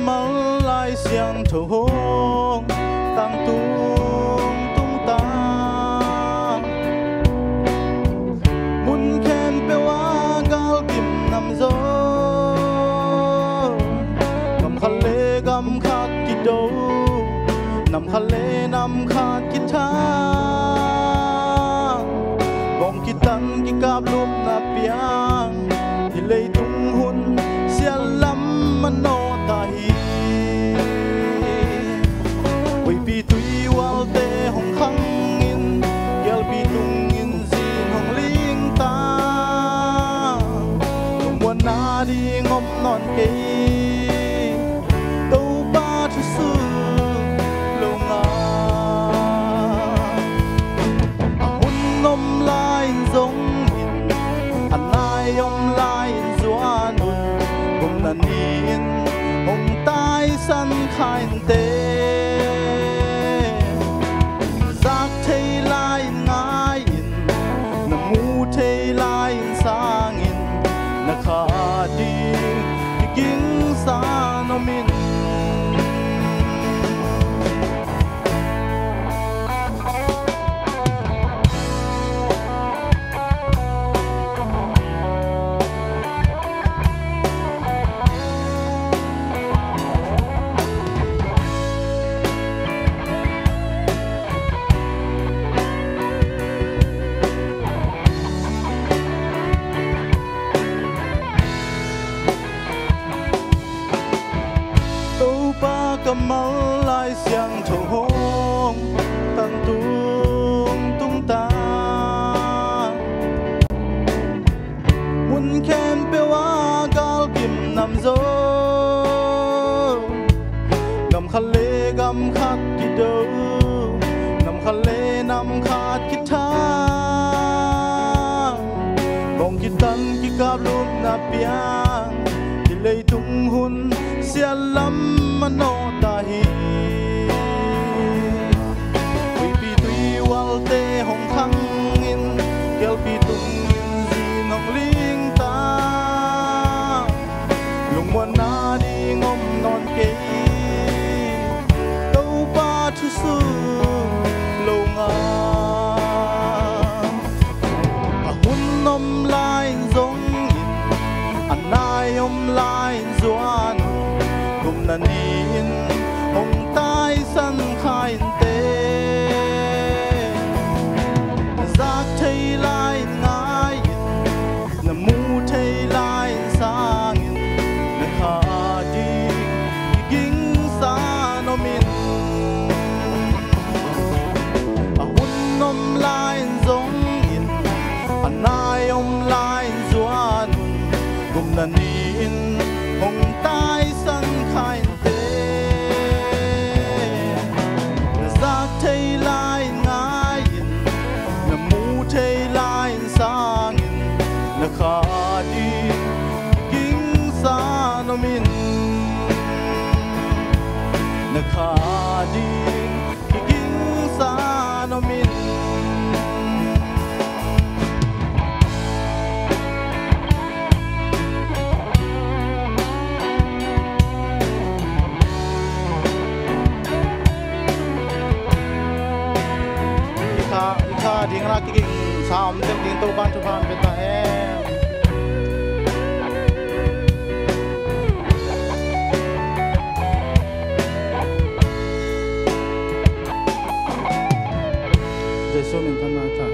Mal lai xiang thâu hong tang tung ta mun khen pe wa gal kim nam zo nam khal le gam khat ki do nam khal le nam khat ki tha bom ki tan ki kap lup na piang hi lei tung hun sia lam man no ta hi oi pi tui wal te hong khang in gel pi tung in zin hong ling ta mwan na di ngom non ke to ba thu su lo nga hun nom lai zong in an nai om lai zuan un gom na nin hong tai san khain te zak thei lai ngai in na mu thei lai sang in na kha di ging sa no min mal lai xiang thâu hong tang tung ta mun khen pe wa gal kim nam zo nam khal le gam khat ki do nam khal le nam khat ki tha bong ki tan ki kap lup na piang ki lei tung hun sia lam man no ta hi oi pi tui wal te hong khang in gel pi tung in zin hong ling ta lung mwan na di ngom non ke to pa thu su lo nga a hun nom lai zong in an nai om lai zuan gum na nin hong tai san khain te zak thei lai ngai na mu thei lai sang in na kha di ging sa no min a hun nom lai zong in an nai om lai zuan gum na nin hong tai san khain te zak thei lai ngai in na mu thei lai sang in na kha di ging sa no min na kha di ging sa no min ding ra cái sam tem ding to ban thu ban bên ta em Giêsu mình thân ta